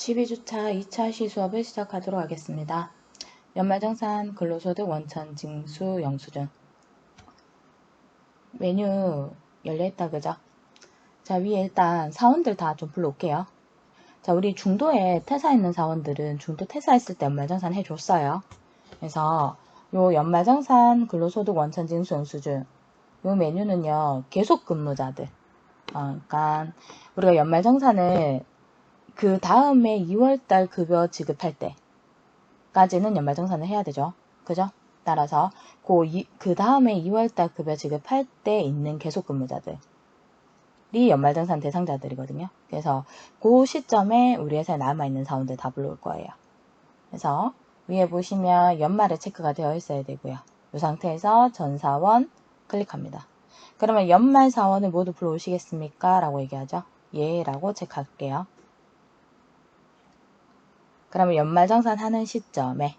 12주차 2차 시수업을 시작하도록 하겠습니다. 연말정산, 근로소득, 원천, 징수, 영수증. 메뉴 열려있다, 그죠? 자, 위에 일단 사원들 다 좀 불러올게요. 자, 우리 중도에 퇴사 있는 사원들은 중도 퇴사했을 때 연말정산 해줬어요. 그래서 요 연말정산, 근로소득, 원천, 징수, 영수증. 요 메뉴는요, 계속 근무자들. 그러니까 우리가 연말정산을 그 다음에 2월달 급여 지급할 때까지는 연말정산을 해야 되죠. 그죠? 따라서 그 다음에 2월달 급여 지급할 때 있는 계속근무자들이 연말정산 대상자들이거든요. 그래서 그 시점에 우리 회사에 남아있는 사원들 다 불러올 거예요. 그래서 위에 보시면 연말에 체크가 되어 있어야 되고요. 이 상태에서 전 사원 클릭합니다. 그러면 연말 사원을 모두 불러오시겠습니까? 라고 얘기하죠. 예 라고 체크할게요. 그러면 연말정산 하는 시점에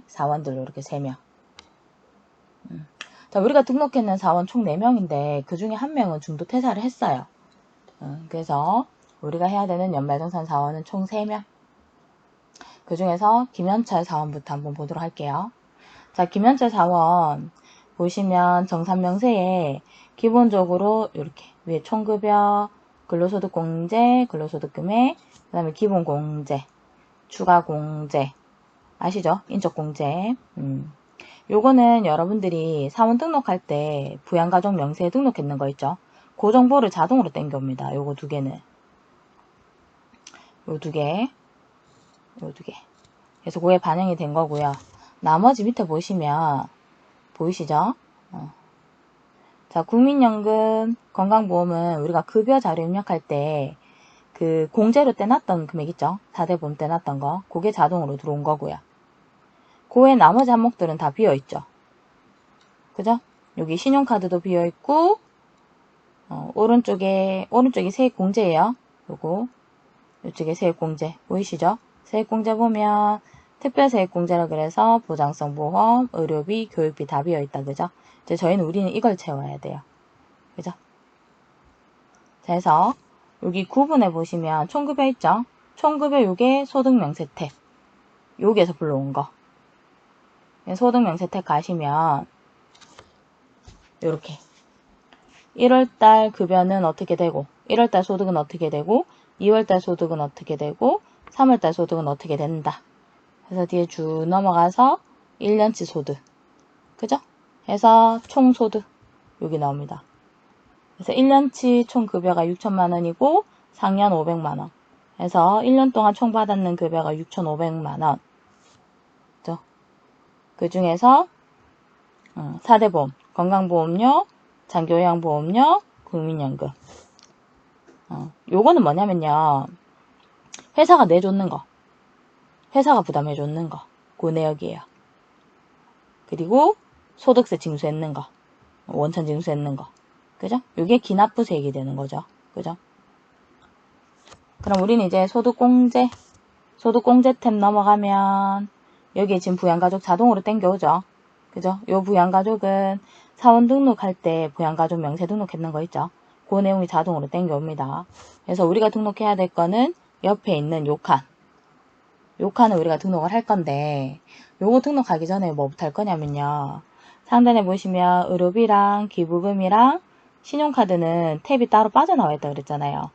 사원들로 이렇게 3명. 자, 우리가 등록했는 사원 총 4명인데 그 중에 1명은 중도 퇴사를 했어요. 그래서 우리가 해야 되는 연말정산 사원은 총 3명. 그 중에서 김현철 사원부터 한번 보도록 할게요. 자, 김현철 사원 보시면 정산명세에 기본적으로 이렇게 위에 총급여, 근로소득공제, 근로소득금액, 그 다음에 기본공제, 추가공제, 아시죠? 인적공제. 요거는 여러분들이 사원 등록할 때 부양가족 명세에 등록했는 거 있죠? 그 정보를 자동으로 땡겨옵니다. 요거 2개는. 요 2개. 그래서 그게 반영이 된 거고요. 나머지 밑에 보시면, 보이시죠? 자, 국민연금, 건강보험은 우리가 급여 자료 입력할 때 그 공제로 떼놨던 금액 있죠? 4대 보험 떼놨던 거. 그게 자동으로 들어온 거고요. 그 외 나머지 항목들은 다 비어있죠. 그죠? 여기 신용카드도 비어있고, 오른쪽이 세액공제예요. 요거. 이쪽에 세액공제. 보이시죠? 세액공제 보면, 특별세액공제라 그래서 보장성 보험, 의료비, 교육비 다 비어있다. 그죠? 이제 우리는 이걸 채워야 돼요. 그죠? 자, 해서, 여기 구분해 보시면 총급여 있죠? 총급여 요게 소득명세 탭. 여기에서 불러온 거. 소득명세 탭 가시면 요렇게 1월달 급여는 어떻게 되고 1월달 소득은 어떻게 되고 2월달 소득은 어떻게 되고 3월달 소득은 어떻게 된다. 그래서 뒤에 쭉 넘어가서 1년치 소득. 그죠? 해서 총소득 여기 나옵니다. 그래서 1년치 총급여가 6천만원이고 상년 500만원. 그래서 1년 동안 총 받았는 급여가 6,500만원. 그죠? 그 중에서 4대 보험, 건강보험료, 장기요양보험료, 국민연금. 요거는 뭐냐면요. 회사가 내줬는 거. 회사가 부담해줬는 거. 그 내역이에요. 그리고 소득세 징수했는 거. 원천 징수했는 거. 그죠? 요게 기납부세액이 되는 거죠. 그죠? 그럼 우리는 이제 소득공제 탭 넘어가면 여기에 지금 부양가족 자동으로 땡겨오죠. 그죠? 요 부양가족은 사원 등록할 때 부양가족 명세 등록했는 거 있죠? 그 내용이 자동으로 땡겨옵니다. 그래서 우리가 등록해야 될 거는 옆에 있는 요 칸. 요 칸을 우리가 등록을 할 건데 요거 등록하기 전에 뭐부터 할 거냐면요. 상단에 보시면 의료비랑 기부금이랑 신용카드는 탭이 따로 빠져나와 있다고 그랬잖아요.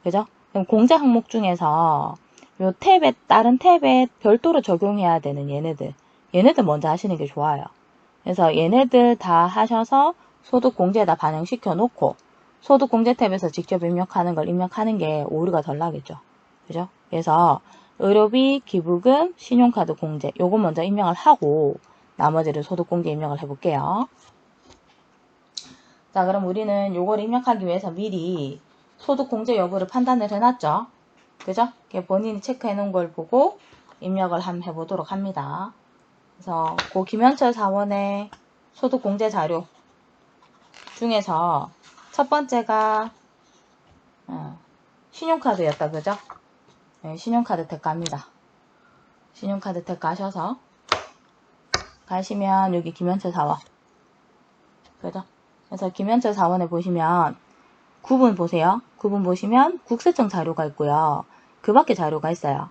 그죠? 그럼 공제 항목 중에서 요 탭에 다른 탭에 별도로 적용해야 되는 얘네들 먼저 하시는 게 좋아요. 그래서 얘네들 다 하셔서 소득공제에다 반영시켜 놓고 소득공제 탭에서 직접 입력하는 걸 입력하는 게 오류가 덜 나겠죠. 그죠? 그래서 의료비, 기부금, 신용카드 공제 요거 먼저 입력을 하고 나머지를 소득공제 입력을 해볼게요. 자, 그럼 우리는 요걸 입력하기 위해서 미리 소득공제 여부를 판단을 해놨죠. 그죠? 본인이 체크해 놓은 걸 보고 입력을 한번 해보도록 합니다. 그래서 그 김현철 사원의 소득공제 자료 중에서 첫 번째가 신용카드였다. 그죠? 네, 신용카드 탭 갑니다. 신용카드 탭 가셔서 가시면 여기 김현철 사원. 그죠? 그래서 김현철 사원에 보시면 구분 보세요. 구분 보시면 국세청 자료가 있고요. 그 밖에 자료가 있어요.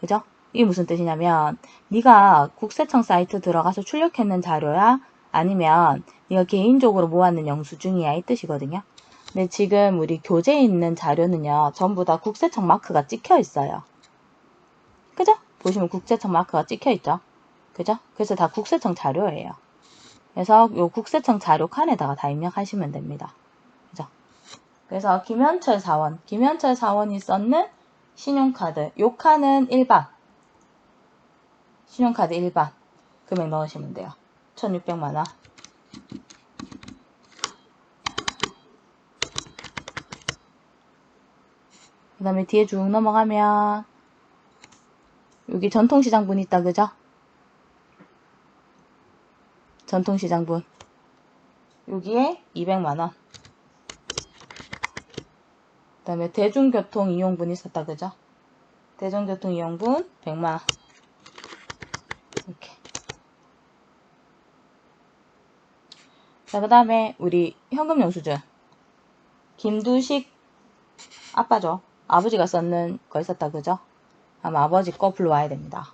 그죠? 이게 무슨 뜻이냐면 네가 국세청 사이트 들어가서 출력했는 자료야? 아니면 네가 개인적으로 모았는 영수증이야? 이 뜻이거든요. 근데 지금 우리 교재에 있는 자료는요. 전부 다 국세청 마크가 찍혀 있어요. 그죠? 보시면 국세청 마크가 찍혀 있죠? 그죠? 그래서 다 국세청 자료예요. 그래서 요 국세청 자료 칸에다가 다 입력하시면 됩니다. 그죠? 그래서 김현철 사원이 썼는 신용카드. 요 칸은 일반. 신용카드 일반. 금액 넣으시면 돼요. 1,600만원. 그 다음에 뒤에 쭉 넘어가면 여기 전통시장분 있다, 그죠? 전통시장분. 여기에 200만원. 그 다음에 대중교통 이용분 있었다, 그죠? 대중교통 이용분 100만원. 이렇게. 자, 그 다음에 우리 현금 영수증. 김두식 아빠죠. 아버지가 썼는 거 있었다, 그죠? 아마 아버지 거 불러와야 됩니다.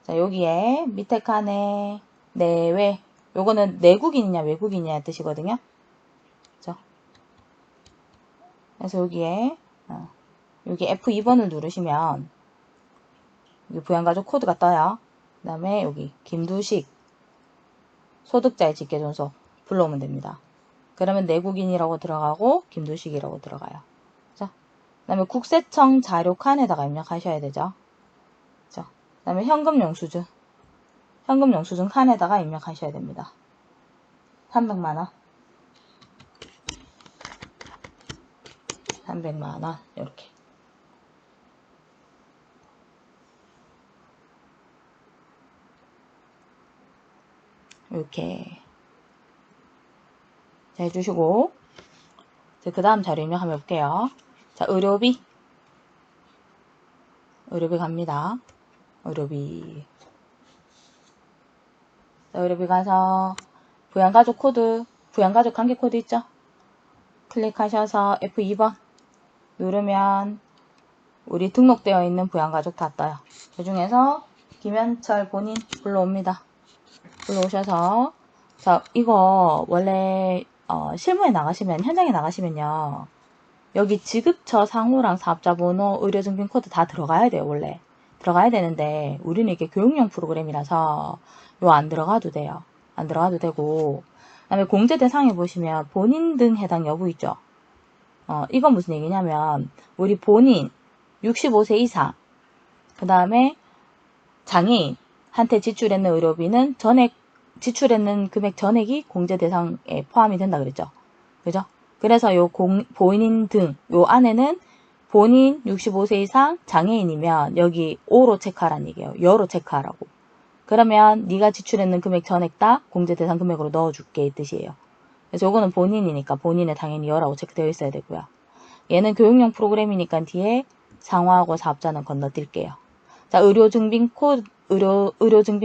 자, 여기에 밑에 칸에 내외. 요거는 내국인이냐 외국인이냐 뜻이거든요. 그죠? 그래서 여기에 여기 F2번을 누르시면 여기 부양가족 코드가 떠요. 그 다음에 여기 김두식 소득자의 직계존속 불러오면 됩니다. 그러면 내국인이라고 들어가고 김두식이라고 들어가요. 그죠? 그 다음에 국세청 자료 칸에다가 입력하셔야 되죠. 그죠? 그 다음에 현금 영수증 칸에다가 입력하셔야 됩니다. 300만원 300만원 이렇게. 이렇게 자, 해주시고 그 다음 자료 입력하면 볼게요. 자, 의료비 갑니다. 의료비 가서 부양가족 코드, 부양가족 관계 코드 있죠? 클릭하셔서 F2번 누르면 우리 등록되어 있는 부양가족 다 떠요. 그 중에서 김현철 본인 불러옵니다. 불러오셔서 자, 이거 원래 실무에 나가시면, 현장에 나가시면요, 여기 지급처 상호랑 사업자 번호, 의료증빙 코드 다 들어가야 돼요. 원래 들어가야 되는데 우리는 이게 교육용 프로그램이라서 요 안 들어가도 돼요. 안 들어가도 되고, 그 다음에 공제 대상에 보시면 본인 등 해당 여부 있죠. 이건 무슨 얘기냐면 우리 본인 65세 이상, 그 다음에 장애인한테 지출했는 의료비는 전액 지출했는 금액 전액이 공제 대상에 포함이 된다 그랬죠. 그죠? 그래서 요 본인 등, 요 안에는 본인 65세 이상 장애인이면 여기 O로 체크하라는 얘기예요. 여로 체크하라고. 그러면 네가 지출했는 금액 전액 다 공제 대상 금액으로 넣어줄게 이 뜻이에요. 그래서 요거는 본인이니까 본인에 당연히 여라고 체크되어 있어야 되고요. 얘는 교육용 프로그램이니까 뒤에 상호하고 사업자는 건너뛸게요. 자, 의료증빙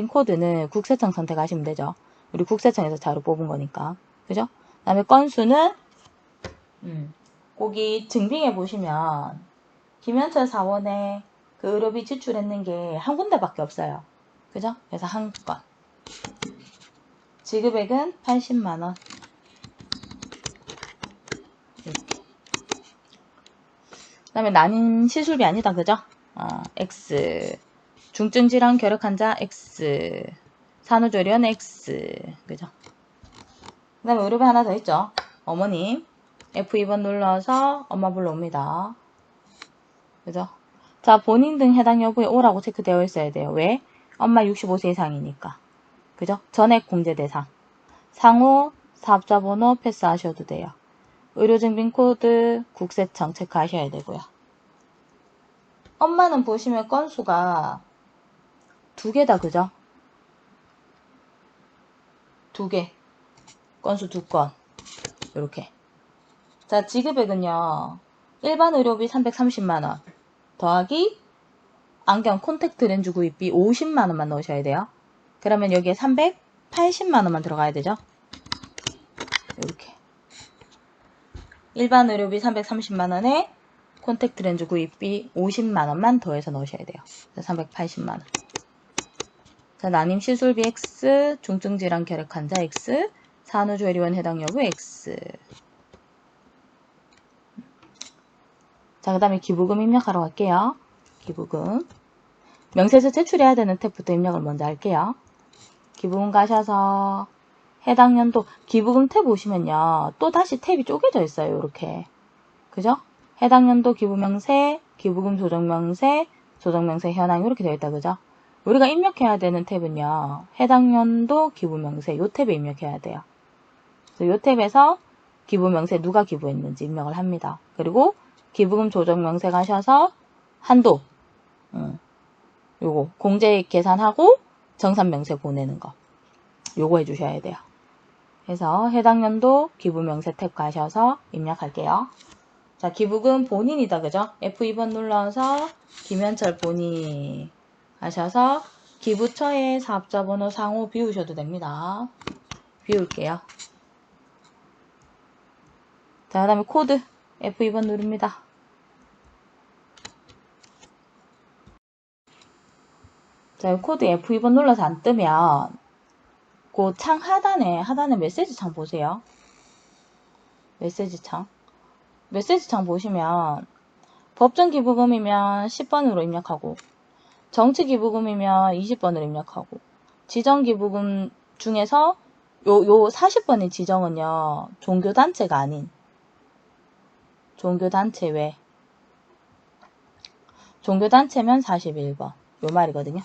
코드는 국세청 선택하시면 되죠. 우리 국세청에서 자료 뽑은 거니까. 그죠? 그 다음에 건수는, 거기 증빙해 보시면, 김현철 사원에 그 의료비 지출했는 게 한 군데밖에 없어요. 그죠? 그래서 한 건. 지급액은 80만원. 이렇게. 그 다음에 난임 시술비 아니다. 그죠? X. 중증 질환 결핵 환자 X. 산후조리원 X. 그죠? 그 다음에 의료비 하나 더 있죠. 어머님. F2번 눌러서 엄마 불러옵니다. 그죠? 자, 본인 등 해당 여부에 O라고 체크되어 있어야 돼요. 왜? 엄마 65세 이상이니까. 그죠? 전액 공제 대상. 상호, 사업자 번호 패스하셔도 돼요. 의료증빙 코드, 국세청 체크하셔야 되고요. 엄마는 보시면 건수가 2개다, 그죠? 2개. 건수 2건. 요렇게. 자, 지급액은요, 일반 의료비 330만원 더하기 안경 콘택트 렌즈 구입비 50만원만 넣으셔야 돼요. 그러면 여기에 380만원만 들어가야 되죠. 이렇게. 일반 의료비 330만원에 콘택트 렌즈 구입비 50만원만 더해서 넣으셔야 돼요. 380만원. 자, 난임 시술비 X, 중증질환 결핵 환자 X, 산후조 의료원 해당 여부 X. 자, 그 다음에 기부금 입력하러 갈게요. 기부금. 명세서 제출해야 되는 탭부터 입력을 먼저 할게요. 기부금 가셔서 해당 연도 기부금 탭 보시면요. 또 다시 탭이 쪼개져 있어요. 이렇게. 그죠? 해당 연도 기부명세, 기부금 조정명세, 조정명세 현황 이렇게 되어 있다. 그죠? 우리가 입력해야 되는 탭은요. 해당 연도 기부명세 요 탭에 입력해야 돼요. 그래서 요 탭에서 기부명세 누가 기부했는지 입력을 합니다. 그리고 기부금 조정명세 가셔서 한도 요거 공제액 계산하고 정산명세 보내는 거 요거 해주셔야 돼요. 그래서 해당 연도 기부명세 탭 가셔서 입력할게요. 자, 기부금 본인이다. 그죠? F2번 눌러서 김현철 본인 하셔서 기부처에 사업자번호 상호 비우셔도 됩니다. 비울게요. 자, 그 다음에 코드 F2번 누릅니다. 자, 코드 F2번 눌러서 안 뜨면 그 창 하단에 메시지 창 보세요. 메시지 창 보시면 법정 기부금이면 10번으로 입력하고 정치 기부금이면 20번으로 입력하고 지정 기부금 중에서 요 40번의 지정은요. 종교단체가 아닌 종교단체 외 종교단체면 41번 요 말이거든요.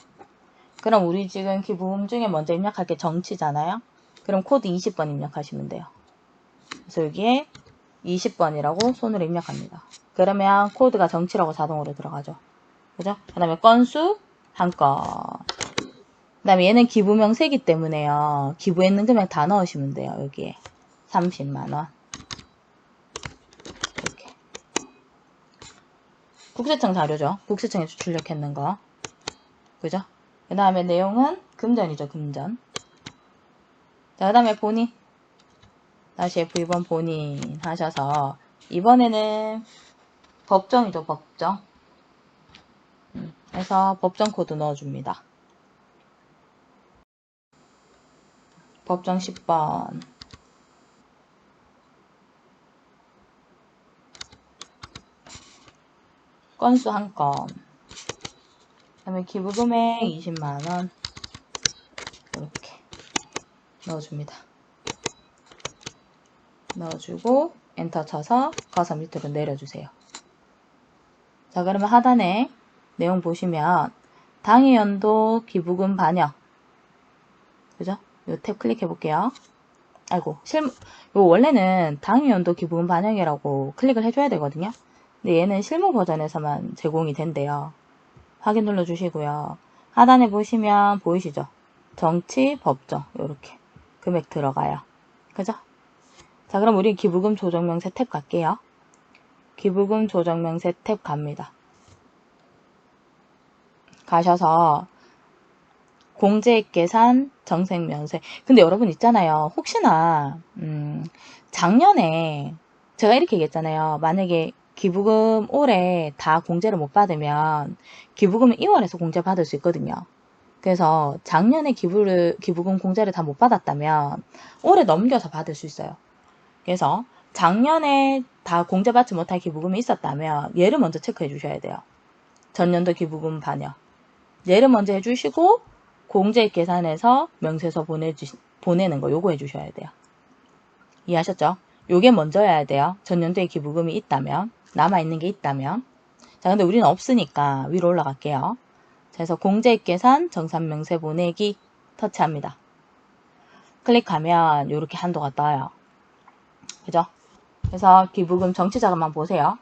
그럼 우리 지금 기부금 중에 먼저 입력할 게 정치잖아요. 그럼 코드 20번 입력하시면 돼요. 그래서 여기에 20번이라고 손으로 입력합니다. 그러면 코드가 정치라고 자동으로 들어가죠. 그죠? 그 다음에 건수 한 건. 그 다음에 얘는 기부명세이기 때문에요. 기부했는 금액 다 넣으시면 돼요. 여기에 30만원. 이렇게. 국세청 자료죠. 국세청에서 출력했는 거. 그죠? 그 다음에 내용은 금전이죠. 금전. 자, 그 다음에 본인. 다시 F2번 본인 하셔서 이번에는 법정이죠. 법정. 그래서 법정 코드 넣어줍니다. 법정 10번. 건수 한 건. 그 다음에 기부금액 20만원. 이렇게 넣어줍니다. 넣어주고 엔터 쳐서 가서 밑으로 내려주세요. 자, 그러면 하단에 내용 보시면 당해 연도 기부금 반영. 그죠? 요 탭 클릭해 볼게요. 아이고, 요 원래는 당해 연도 기부금 반영이라고 클릭을 해줘야 되거든요. 근데 얘는 실무 버전에서만 제공이 된대요. 확인 눌러주시고요. 하단에 보시면 보이시죠? 정치, 법정 요렇게 금액 들어가요. 그죠? 자, 그럼 우리 기부금 조정명세 탭 갈게요. 기부금 조정명세 탭 갑니다. 가셔서 공제액 계산, 정색명세. 근데 여러분 있잖아요. 혹시나 작년에 제가 이렇게 얘기했잖아요. 만약에 기부금 올해 다 공제를 못 받으면 기부금은 2월에서 공제 받을 수 있거든요. 그래서 작년에 기부금 공제를 다 못 받았다면 올해 넘겨서 받을 수 있어요. 그래서 작년에 다 공제받지 못할 기부금이 있었다면 얘를 먼저 체크해 주셔야 돼요. 전년도 기부금 반영. 얘를 먼저 해주시고 공제액 계산해서 명세서 보내는 거 요거 해주셔야 돼요. 이해하셨죠? 요게 먼저여야 돼요. 전년도에 기부금이 있다면, 남아있는 게 있다면. 자, 근데 우리는 없으니까 위로 올라갈게요. 자, 그래서 공제액 계산, 정산명세 보내기 터치합니다. 클릭하면 요렇게 한도가 떠요. 그죠? 그래서 기부금 정치자금만 보세요.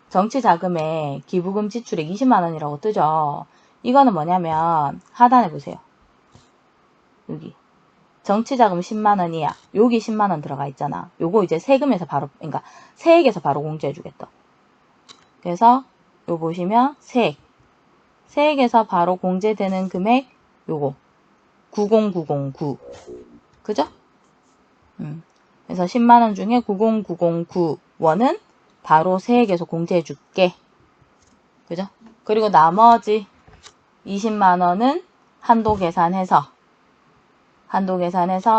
정치자금에 기부금 지출액 20만원이라고 뜨죠? 이거는 뭐냐면 하단에 보세요. 여기 정치자금 10만원이야. 여기 10만원 들어가 있잖아. 요거 이제 세금에서 바로, 그러니까 세액에서 바로 공제해주겠다. 그래서 요 보시면 세액에서 바로 공제되는 금액 요거 90909 그죠? 그래서 10만원 중에 90909 원은 바로 세액에서 공제해 줄게. 그죠? 그리고 나머지 20만원은 한도 계산해서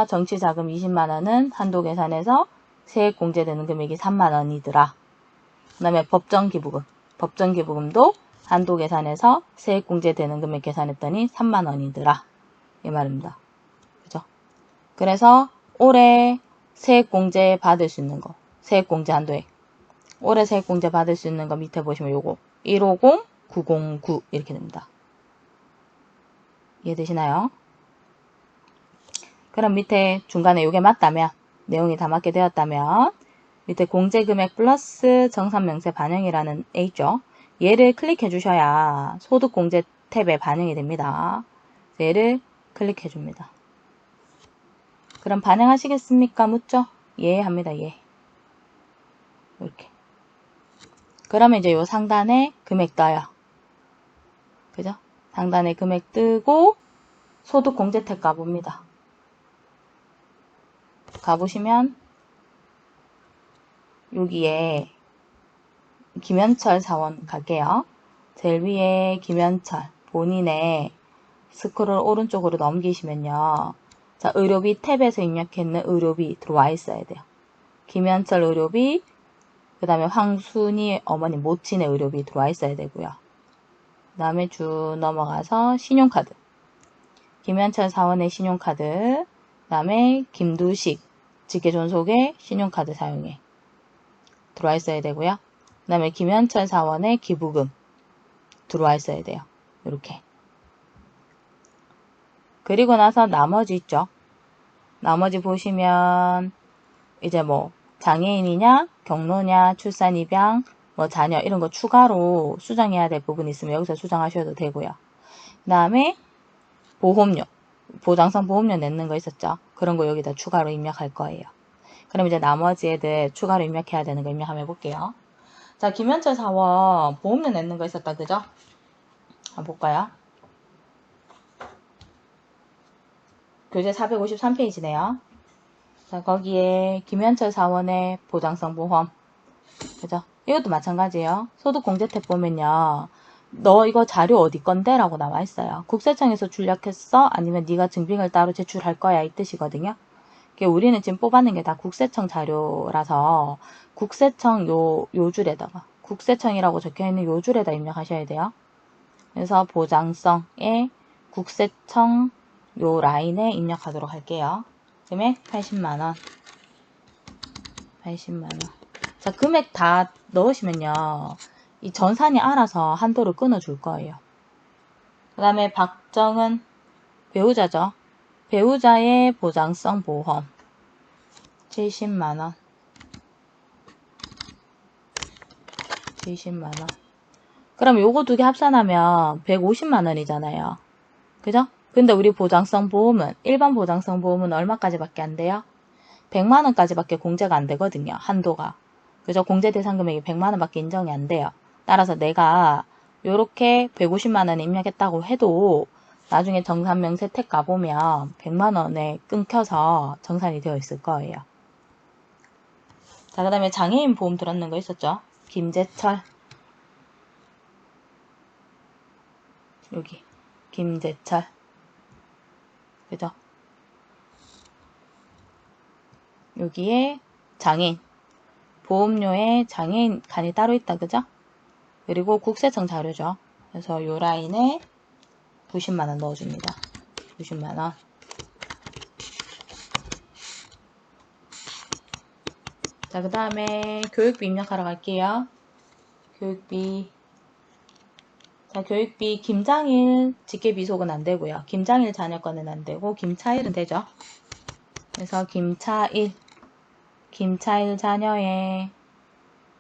정치자금 20만원은 한도 계산해서 세액 공제되는 금액이 3만원이더라. 그 다음에 법정기부금도 한도 계산해서 세액 공제되는 금액 계산했더니 3만원이더라. 이 말입니다. 그죠? 그래서 올해 세액 공제 받을 수 있는 거, 세액 공제 한도액. 올해 세액 공제 받을 수 있는 거 밑에 보시면 요거 150, 909 이렇게 됩니다. 이해되시나요? 그럼 밑에 중간에 요게 맞다면, 내용이 다 맞게 되었다면 밑에 공제금액 플러스 정산명세 반영이라는 애 있죠? 얘를 클릭해 주셔야 소득공제 탭에 반영이 됩니다. 얘를 클릭해 줍니다. 그럼 반영하시겠습니까? 묻죠? 예 합니다. 예. 이렇게. 그러면 이제 요 상단에 금액 떠요. 그죠? 상단에 금액 뜨고 소득공제 탭 가봅니다. 가보시면 여기에 김현철 사원 갈게요. 제일 위에 김현철 본인의 스크롤 오른쪽으로 넘기시면요. 자, 의료비 탭에서 입력했는 의료비 들어와 있어야 돼요. 김현철 의료비, 그 다음에 황순이 어머니 모친의 의료비 들어와 있어야 되고요. 그 다음에 쭉 넘어가서 신용카드. 김현철 사원의 신용카드, 그 다음에 김두식 직계존속의 신용카드 사용해 들어와 있어야 되고요. 그 다음에 김현철 사원의 기부금 들어와 있어야 돼요. 이렇게. 그리고 나서 나머지 있죠. 나머지 보시면 이제 뭐 장애인이냐, 경로냐, 출산, 입양, 뭐 자녀 이런 거 추가로 수정해야 될 부분이 있으면 여기서 수정하셔도 되고요. 그 다음에 보험료, 보장성 보험료 내는 거 있었죠. 그런 거 여기다 추가로 입력할 거예요. 그럼 이제 나머지 애들 추가로 입력해야 되는 거 입력 한번 해볼게요. 자, 김현철 사원 보험료 내는 거 있었다, 그죠? 한번 볼까요? 교재 453페이지네요. 자, 거기에 김현철 사원의 보장성 보험, 그죠? 이것도 마찬가지예요. 소득공제 탭 보면요. 너 이거 자료 어디 건데? 라고 나와 있어요. 국세청에서 출력했어? 아니면 네가 증빙을 따로 제출할 거야? 이 뜻이거든요. 우리는 지금 뽑아낸 게 다 국세청 자료라서 국세청 요 줄에다가 국세청이라고 적혀있는 요 줄에다 입력하셔야 돼요. 그래서 보장성에 국세청 요 라인에 입력하도록 할게요. 금액 80만원. 80만원. 자, 금액 다 넣으시면요. 이 전산이 알아서 한도를 끊어줄 거예요. 그 다음에 박정은 배우자죠. 배우자의 보장성 보험 70만원. 70만원. 그럼 요거 두 개 합산하면 150만원이잖아요. 그죠? 근데 우리 보장성 보험은, 일반 보장성 보험은 얼마까지 밖에 안 돼요? 100만원까지 밖에 공제가 안 되거든요. 한도가. 그죠? 공제 대상 금액이 100만원 밖에 인정이 안 돼요. 따라서 내가 요렇게 150만원에 입력했다고 해도 나중에 정산명세 탭 가보면 100만원에 끊겨서 정산이 되어 있을 거예요. 자, 그 다음에 장애인 보험 들었는 거 있었죠? 김재철. 여기. 김재철. 그죠? 여기에 장애인. 보험료에 장애인 칸이 따로 있다. 그죠? 그리고 국세청 자료죠. 그래서 요 라인에 90만원 넣어줍니다. 90만원. 자, 그 다음에 교육비 입력하러 갈게요. 교육비. 자, 교육비 김장일 직계비속은 안 되고요. 김장일 자녀 거는 안 되고 김차일은 되죠. 그래서 김차일 자녀의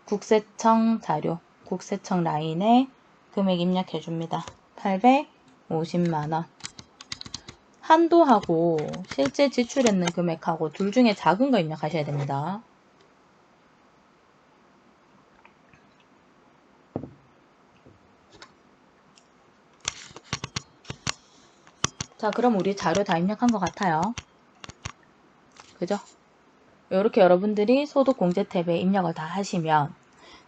국세청 자료, 국세청 라인에 금액 입력해 줍니다. 850만원. 한도하고 실제 지출했는 금액하고 둘 중에 작은 거 입력하셔야 됩니다. 자, 그럼 우리 자료 다 입력한 것 같아요. 그죠? 이렇게 여러분들이 소득공제 탭에 입력을 다 하시면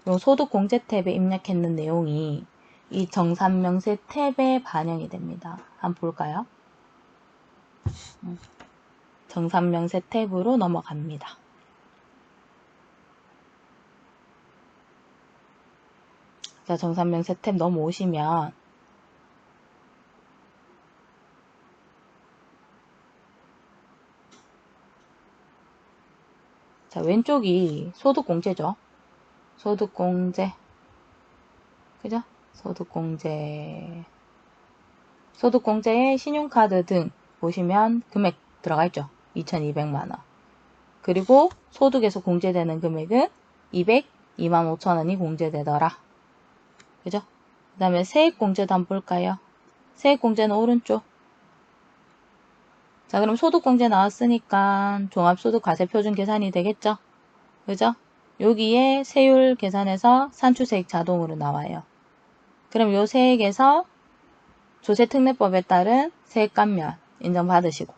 이 소득공제 탭에 입력했는 내용이 이 정산명세 탭에 반영이 됩니다. 한번 볼까요? 정산명세 탭으로 넘어갑니다. 자, 정산명세 탭 넘어오시면 자, 왼쪽이 소득공제죠. 소득공제. 그죠? 소득공제. 소득공제에 신용카드 등 보시면 금액 들어가 있죠. 2,200만원. 그리고 소득에서 공제되는 금액은 202만 5천원이 공제되더라. 그죠? 그 다음에 세액공제도 한번 볼까요? 세액공제는 오른쪽. 자, 그럼 소득공제 나왔으니까 종합소득과세표준 계산이 되겠죠? 그죠? 여기에 세율 계산해서 산출세액 자동으로 나와요. 그럼 요 세액에서 조세특례법에 따른 세액 감면 인정받으시고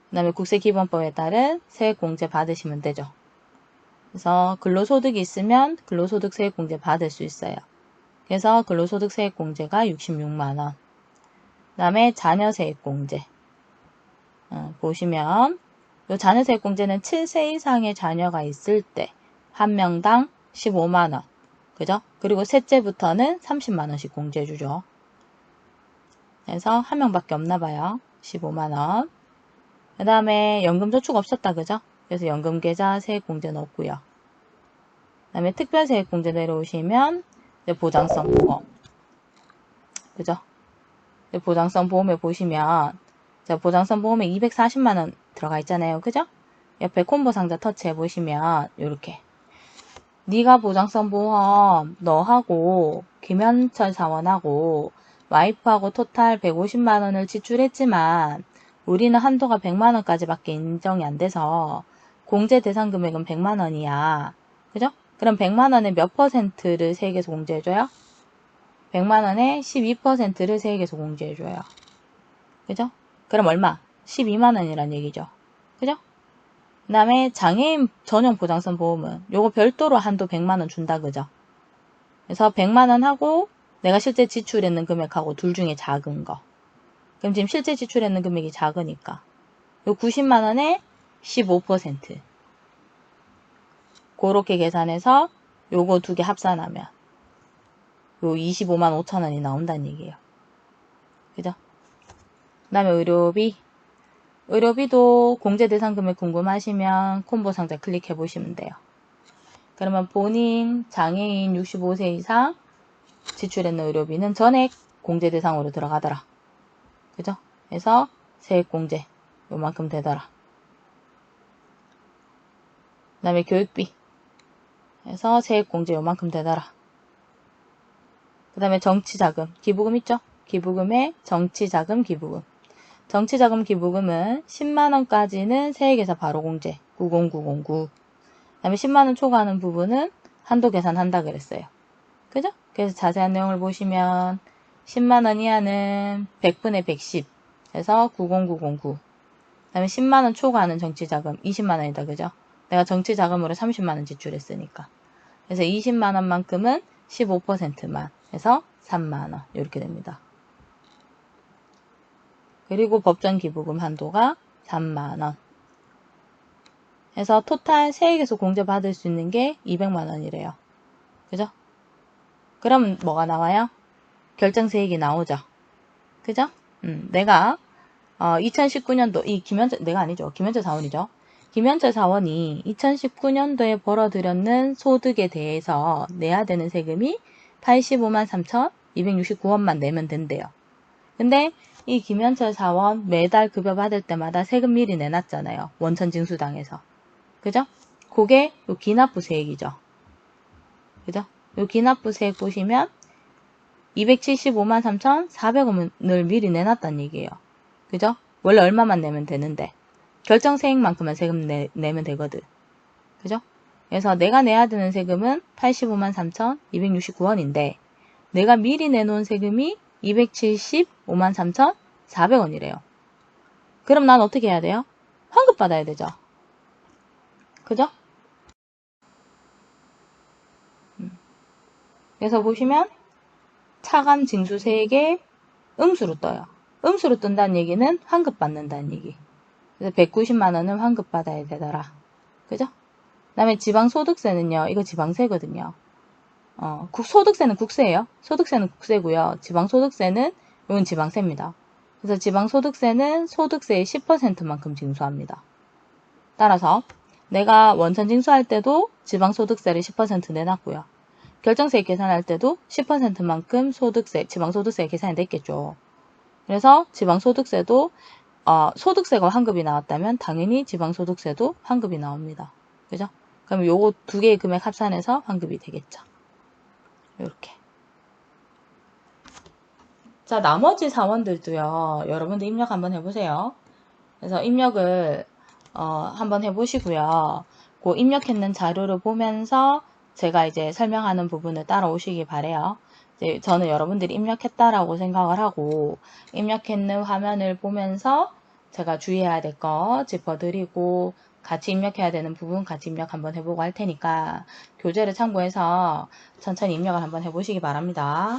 그 다음에 국세기본법에 따른 세액공제 받으시면 되죠. 그래서 근로소득이 있으면 근로소득 세액공제 받을 수 있어요. 그래서 근로소득 세액공제가 66만원. 그 다음에 자녀세액공제. 보시면 요 자녀세액공제는 7세 이상의 자녀가 있을 때 한 명당 15만원. 그죠? 그리고 셋째부터는 30만원씩 공제해주죠. 그래서 한 명밖에 없나봐요. 15만원. 그 다음에 연금저축 없었다. 그죠? 그래서 연금계좌 세액공제는 없고요. 그 다음에 특별세액공제 내려오시면 이제 보장성 보험. 그죠? 보장성 보험에 보시면 자, 보장성 보험에 240만원 들어가 있잖아요. 그죠? 옆에 콤보 상자 터치해 보시면 요렇게 네가 보장성 보험 너하고 김현철 사원하고 와이프하고 토탈 150만원을 지출했지만 우리는 한도가 100만원까지 밖에 인정이 안 돼서 공제 대상 금액은 100만원이야. 그죠? 그럼 100만원의 몇 퍼센트를 세액에서 공제해줘요? 100만원의 12%를 세액에서 공제해줘요. 그죠? 그럼 얼마? 12만원이란 얘기죠. 그죠? 그 다음에 장애인 전용 보장성 보험은 요거 별도로 한도 100만원 준다. 그죠? 그래서 100만원 하고 내가 실제 지출했는 금액하고 둘 중에 작은 거. 그럼 지금 실제 지출했는 금액이 작으니까 요 90만원에 15% 그렇게 계산해서 요거 두 개 합산하면 요 25만 5천원이 나온다는 얘기예요. 그죠? 그 다음에 의료비. 의료비도 공제 대상 금액 궁금하시면 콤보 상자 클릭해 보시면 돼요. 그러면 본인 장애인 65세 이상 지출했는 의료비는 전액 공제 대상으로 들어가더라. 그죠? 그래서 세액 공제 요만큼 되더라. 그 다음에 교육비. 그래서 세액 공제 요만큼 되더라. 그 다음에 정치자금. 기부금 있죠? 기부금에 정치자금 기부금. 정치자금 기부금은 10만원까지는 세액에서 바로 공제 90909. 그 다음에 10만원 초과하는 부분은 한도 계산한다 그랬어요. 그죠? 그래서 자세한 내용을 보시면 10만원 이하는 100분의 110 해서 90909. 그 다음에 10만원 초과하는 정치자금 20만원이다. 그죠? 내가 정치자금으로 30만원 지출했으니까. 그래서 20만원만큼은 15%만 해서 3만원 이렇게 됩니다. 그리고 법정 기부금 한도가 3만원. 해서 토탈 세액에서 공제받을 수 있는 게 200만원이래요. 그죠? 그럼 뭐가 나와요? 결정세액이 나오죠. 그죠? 내가 2019년도 이 김현철 내가 아니죠. 김현철 사원이죠. 김현철 사원이 2019년도에 벌어들였는 소득에 대해서 내야 되는 세금이 85만 3,269원만 내면 된대요. 근데 이 김현철 사원 매달 급여 받을 때마다 세금 미리 내놨잖아요. 원천징수당해서. 그죠? 그게 요 기납부세액이죠. 그죠? 요 기납부세액 보시면 275만 3,400원을 미리 내놨다는 얘기예요. 그죠? 원래 얼마만 내면 되는데 결정세액만큼만 세금 내면 되거든. 그죠? 그래서 내가 내야 되는 세금은 85만 3,269원인데 내가 미리 내놓은 세금이 275만 3,400원이래요. 그럼 난 어떻게 해야 돼요? 환급 받아야 되죠. 그죠? 그래서 보시면 차감 징수 3개 음수로 떠요. 음수로 뜬다는 얘기는 환급 받는다는 얘기. 그래서 190만원은 환급 받아야 되더라. 그죠? 그 다음에 지방소득세는요. 이거 지방세거든요. 소득세는 국세예요. 소득세는 국세고요. 지방소득세는 이건 지방세입니다. 그래서 지방소득세는 소득세의 10%만큼 징수합니다. 따라서 내가 원천 징수할 때도 지방소득세를 10% 내놨고요. 결정세액 계산할 때도 10%만큼 소득세, 지방소득세 계산이 됐겠죠. 그래서 지방소득세도 소득세가 환급이 나왔다면 당연히 지방소득세도 환급이 나옵니다. 그죠? 그럼 요거 두 개의 금액 합산해서 환급이 되겠죠. 이렇게. 자, 나머지 사원들도요. 여러분들 입력 한번 해보세요. 그래서 입력을 한번 해보시고요. 그 입력했는 자료를 보면서 제가 이제 설명하는 부분을 따라오시기 바래요. 이제 저는 여러분들이 입력했다라고 생각을 하고 입력했는 화면을 보면서 제가 주의해야 될 거 짚어드리고 같이 입력해야 되는 부분 같이 입력 한번 해보고 할 테니까 교재를 참고해서 천천히 입력을 한번 해보시기 바랍니다.